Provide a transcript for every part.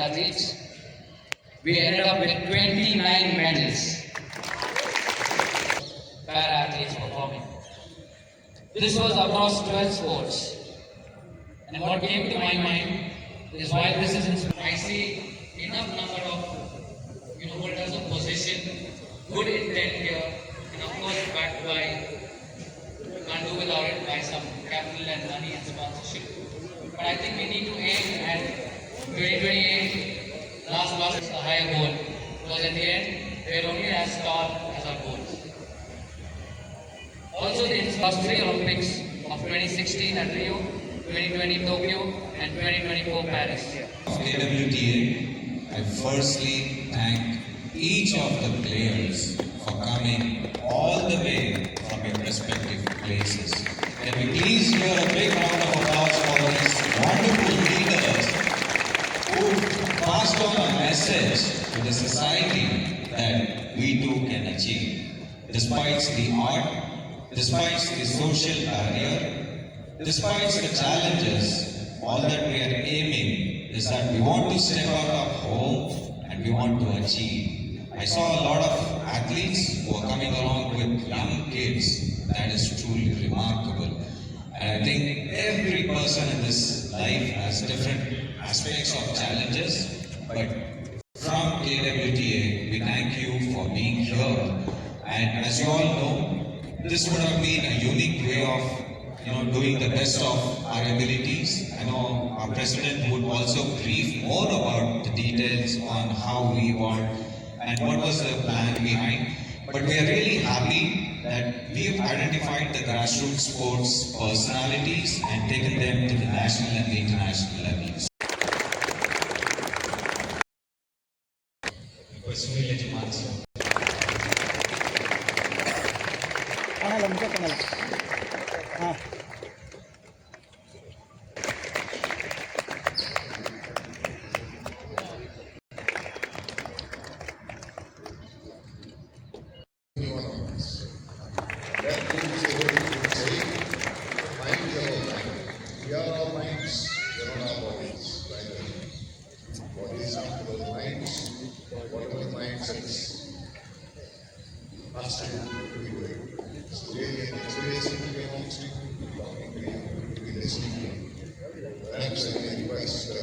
Athletes, we ended up with 29 medals. Para-athletes performing. This was across 12 sports. And what came to my mind is why this is inspiring. I see enough number of holders of position, good intent here, and of course backed by, we can't do without it, by some capital and money and sponsorship. But I think we need to aim at 2028, last is a higher goal. Because at the end, we are only as tall as our goals. Also, the first three Olympics of 2016 at Rio, 2020 Tokyo, and 2024 Paris. KWTA, I firstly thank each of the players for coming all the way from your respective places. Can we please hear a big round of applause for these wonderful leaders who passed on a message to the society that we too can achieve. Despite the art, despite the social barrier, despite the challenges, all that we are aiming is that we want to step out of home and we want to achieve. I saw a lot of athletes who are coming along with young kids. That is truly remarkable. And I think every person in this life has different aspects of challenges, but from KWTA, we thank you for being here. And as you all know, this would have been a unique way of doing the best of our abilities. I know our president would also brief more about the details on how we want and what was the plan behind. But we are really happy that we have identified the grassroots sports personalities and taken them to the national and the international levels. We are our minds, we are not our bodies. Bodies are for the minds, whatever the mind says. Us to be doing. It's really an experience to be amongst you, talking to you, to be listening to you. Perhaps I can request the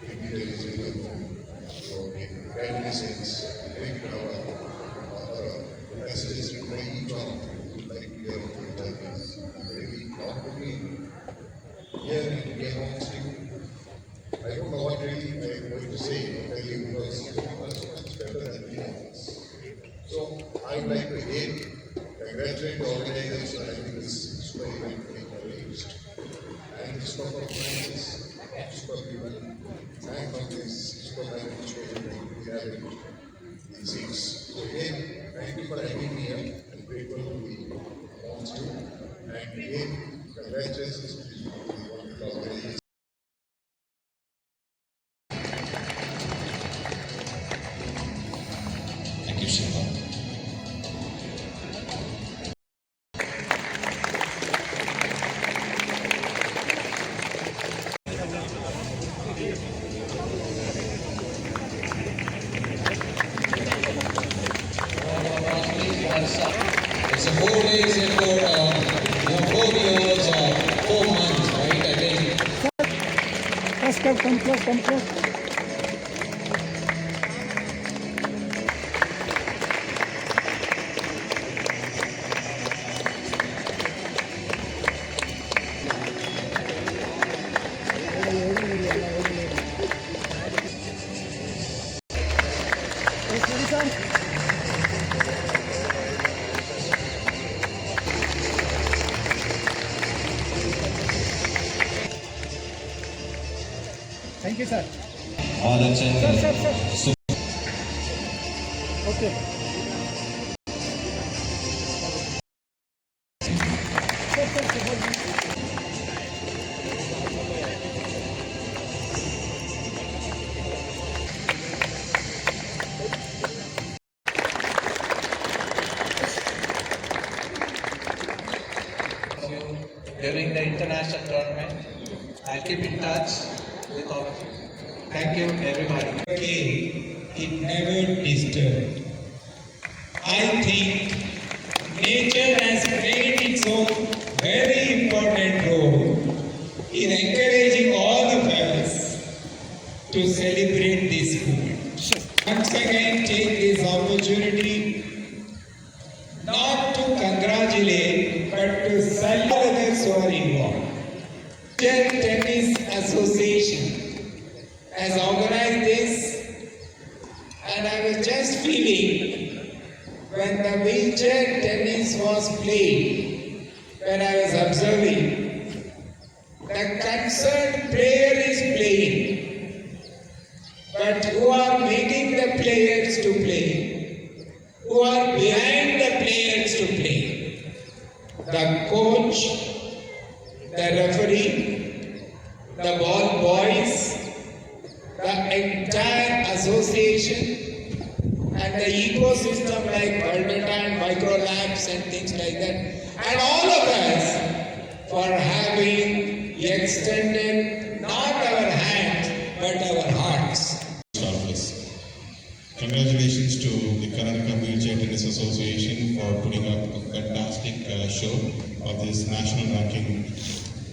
details in the room for the guidance and bring our messages in each one of you, like we are going to tell us. Really, not only here in the amongst you. I don't know what really I'm going to say or tell you because you are so much better than me on this. So I would like to again congratulate the organizers for having this super event being arranged. And the super performances of super people and from this super management show we have in these seats. So again, thank you for having me here and grateful to be amongst you. And again, congratulations to the wonderful organizers. Thank you, Shiva. It's a 4 days and 4 years or 4 months, right? I think. Come close. Thank you, sir. Balachandran. Sir. Okay. During the international tournament, I'll keep in touch with all of you. Thank you, everybody. Okay, it never disturbed. I think nature has played its own very important role in encouraging all of us to celebrate this moment. Once again, take this opportunity not to congratulate but to salute others who are involved. Indian Tennis Association has organized this, and I was just feeling when the wheelchair tennis was played, when I was observing, the concerned player is playing, but who are making the players to play? Who are behind the players to play? The coach, the referee, the ball boys, the entire association, and the ecosystem like Baldata and Microlabs and things like that, and all of us for having extended not our hands but our hearts. Office. Congratulations to the Karnataka Wheelchair Tennis Association for putting up a fantastic show of this national ranking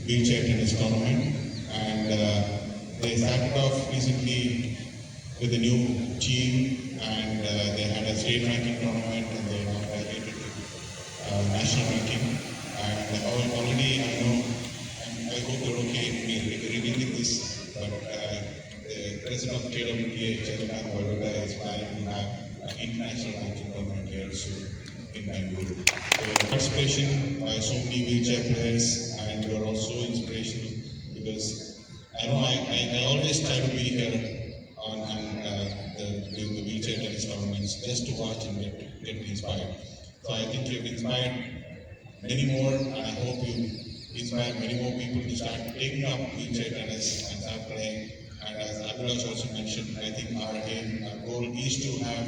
wheelchair tennis tournament. And they started off recently with a new team, and they had a state ranking tournament, and they now graduated to national ranking. And already I know, and I hope they're okay in me revealing this, but the president of KWTA, Chandran Baldata, is planning to have an international ranking tournament here soon in Bangalore. So participation by so many wheelchair players, and you are also inspirational because I know I always try to be here on the wheelchair tennis tournaments just to watch and get inspired. So I think you've inspired many more, and I hope you inspire many more people to start taking up wheelchair tennis and start playing. And as Abhilash also mentioned, I think our aim, our goal is to have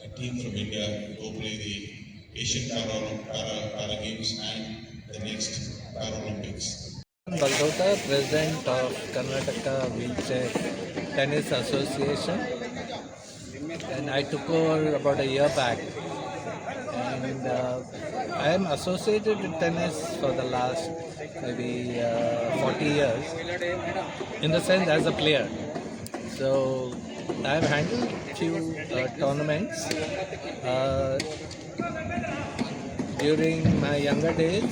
a team from India go play the Asian Para Games and the next Paralympics. Baldota, President of Karnataka Wheelchair Tennis Association, and I took over about a year back. And I am associated with tennis for the last maybe 40 years, in the sense as a player. So I have handled few tournaments during my younger days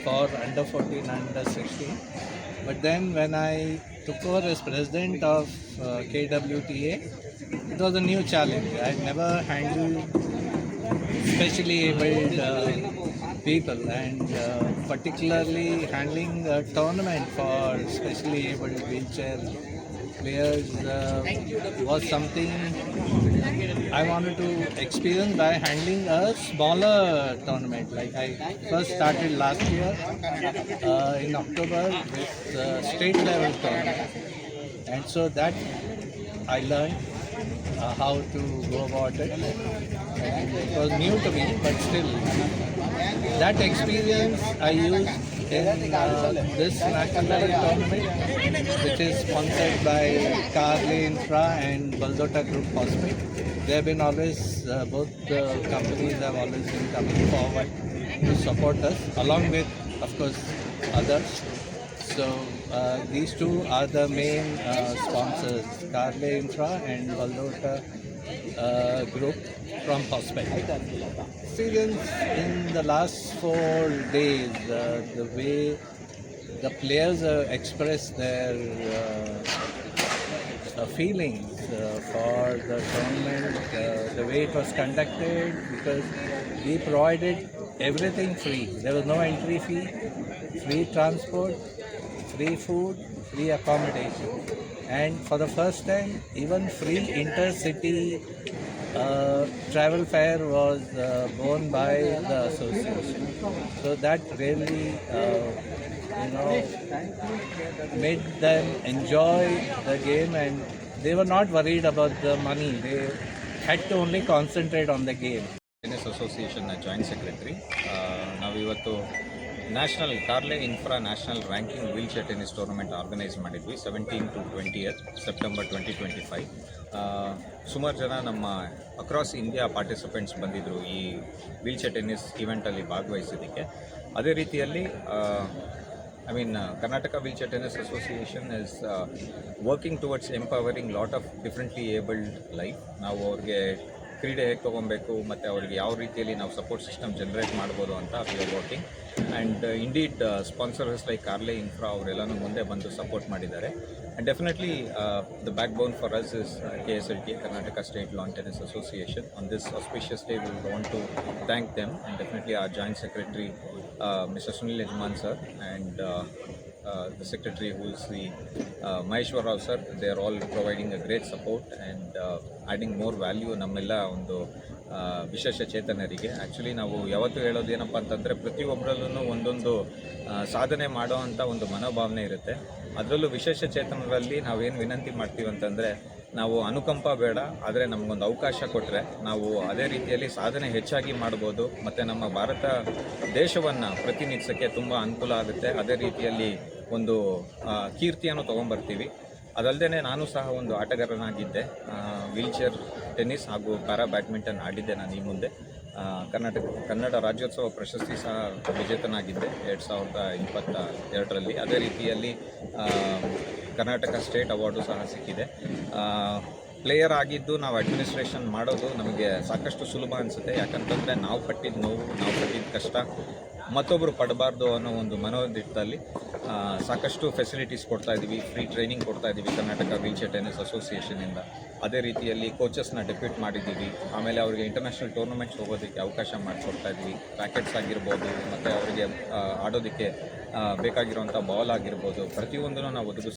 for under 14, under 16. But then when I took over as president of KWTA, it was a new challenge. I had never handled specially abled people, and particularly handling a tournament for specially abled wheelchair players was something I wanted to experience by handling a smaller tournament. Like I first started last year in October with state level tournament, and so that I learned how to go about it. And it was new to me, but still that experience I used in this national level tournament, which is sponsored by Carly Infra and Baldota Group Hospital. They have been always, both the companies have always been coming forward to support us, along with, of course, others. So these two are the main sponsors, Carly Infra and Baldota Group from Hospital. Experience in the last 4 days, the way the players express their feelings for the tournament, the way it was conducted, because we provided everything free. There was no entry fee, free transport, free food, free accommodation, and for the first time, even free intercity travel fare was borne by the association. So that really, made them enjoy the game, and they were not worried about the money. They had to only concentrate on the game. Tennis ಅಸೋಸಿಯೇಷನ್ನ joint secretary. ನಾವಿವತ್ತು national Karle infra national ranking wheel chair tennis tournament organise ಮಾಡಿದ್ವಿ 17 to 20th September 2025. ಸುಮಾರು ಜನ ನಮ್ಮ across India participants ಬಂದಿದ್ದರು ಈ wheel chair tennis ಇವೆಂಟಲ್ಲಿ ಭಾಗವಹಿಸೋದಕ್ಕೆ. ಅದೇ ರೀತಿಯಲ್ಲಿ Karnataka Wheelchair Tennis Association is working towards empowering lot of differently abled life. ನಾವು ಅವ್ರಿಗೆ ಕ್ರೀಡೆ ಹೇಗೆ ತೊಗೊಬೇಕು ಮತ್ತು ಅವರಿಗೆ ಯಾವ ರೀತಿಯಲ್ಲಿ ನಾವು ಸಪೋರ್ಟ್ ಸಿಸ್ಟಮ್ ಜನ್ರೇಟ್ ಮಾಡ್ಬೋದು ಅಂತ we are working. And indeed sponsors like Karle infra ಅವರೆಲ್ಲನೂ ಮುಂದೆ ಬಂದು ಸಪೋರ್ಟ್ ಮಾಡಿದ್ದಾರೆ. And definitely the backbone for us is KSLT, Karnataka State Lawn Tennis Association. On this auspicious day, we want to thank them, and definitely our Joint Secretary, Mr. Sunil Yajman sir, and the secretary who is the Maheshwar Rao sir. They are all providing a great support and adding more value ನಮ್ಮೆಲ್ಲ ಒಂದು ವಿಶೇಷ ಚೇತನರಿಗೆ. Actually ನಾವು ಯಾವತ್ತೂ ಹೇಳೋದು ಏನಪ್ಪ ಅಂತಂದರೆ ಪ್ರತಿಯೊಬ್ಬರಲ್ಲೂ ಒಂದೊಂದು ಸಾಧನೆ ಮಾಡೋ ಅಂಥ ಒಂದು ಮನೋಭಾವನೆ ಇರುತ್ತೆ. ಅದರಲ್ಲೂ ವಿಶೇಷ ಚೇತನರಲ್ಲಿ ನಾವೇನು ವಿನಂತಿ ಮಾಡ್ತೀವಿ ಅಂತಂದರೆ, ನಾವು ಅನುಕಂಪ ಬೇಡ, ಆದರೆ ನಮಗೊಂದು ಅವಕಾಶ ಕೊಟ್ಟರೆ ನಾವು ಅದೇ ರೀತಿಯಲ್ಲಿ ಸಾಧನೆ ಹೆಚ್ಚಾಗಿ ಮಾಡ್ಬೋದು ಮತ್ತು ನಮ್ಮ ಭಾರತ ದೇಶವನ್ನು ಪ್ರತಿನಿಧಿಸೋಕ್ಕೆ ತುಂಬ ಅನುಕೂಲ ಆಗುತ್ತೆ. ಅದೇ ರೀತಿಯಲ್ಲಿ ಒಂದು ಕೀರ್ತಿಯನ್ನು ತೊಗೊಂಬರ್ತೀವಿ. ಅದಲ್ಲದೆ ನಾನು ಸಹ ಒಂದು ಆಟಗಾರನಾಗಿದ್ದೆ. ವೀಲ್ಚೇರ್ ಟೆನ್ನಿಸ್ ಹಾಗೂ ಪ್ಯಾರಾ ಬ್ಯಾಡ್ಮಿಂಟನ್ ಆಡಿದ್ದೆ ನಾನು ಈ ಮುಂದೆ. ಕನ್ನಡ ರಾಜ್ಯೋತ್ಸವ ಪ್ರಶಸ್ತಿ ಸಹ ವಿಜೇತನಾಗಿದ್ದೆ 2022ರಲ್ಲಿ. ಅದೇ ರೀತಿಯಲ್ಲಿ ಕರ್ನಾಟಕ ಸ್ಟೇಟ್ ಅವಾರ್ಡು ಸಹ ಸಿಕ್ಕಿದೆ. ಪ್ಲೇಯರ್ ಆಗಿದ್ದು ನಾವು ಅಡ್ಮಿನಿಸ್ಟ್ರೇಷನ್ ಮಾಡೋದು ನಮಗೆ ಸಾಕಷ್ಟು ಸುಲಭ ಅನಿಸುತ್ತೆ. ಯಾಕಂತಂದರೆ ನಾವು ಪಟ್ಟಿದ್ದ ನೋವು, ನಾವು ಪಟ್ಟಿದ್ದ ಕಷ್ಟ ಮತ್ತೊಬ್ಬರು ಪಡಬಾರ್ದು ಅನ್ನೋ ಒಂದು ಮನೋದಿಟ್ಟಲ್ಲಿ ಸಾಕಷ್ಟು ಫೆಸಿಲಿಟೀಸ್ ಕೊಡ್ತಾಯಿದ್ದೀವಿ, ಫ್ರೀ ಟ್ರೈನಿಂಗ್ ಕೊಡ್ತಾಯಿದ್ದೀವಿ ಕರ್ನಾಟಕ ವೀಲ್ಚೇರ್ ಟೆನ್ನಿಸ್ ಅಸೋಸಿಯೇಷನಿಂದ. ಅದೇ ರೀತಿಯಲ್ಲಿ ಕೋಚಸ್ನ ಡೆಪ್ಯೂಟ್ ಮಾಡಿದ್ದೀವಿ. ಆಮೇಲೆ ಅವರಿಗೆ ಇಂಟರ್ನ್ಯಾಷನಲ್ ಟೂರ್ನಮೆಂಟ್ಸ್ ಹೋಗೋದಕ್ಕೆ ಅವಕಾಶ ಮಾಡಿಕೊಡ್ತಾಯಿದ್ವಿ. ರ್ಯಾಕೆಟ್ಸ್ ಆಗಿರ್ಬೋದು ಮತ್ತು ಅವರಿಗೆ ಆಡೋದಕ್ಕೆ ಬೇಕಾಗಿರುವಂಥ ಬಾಲ್ ಆಗಿರ್ಬೋದು, ಪ್ರತಿಯೊಂದನ್ನು ನಾವು ಒದಗಿಸ್ತೀವಿ.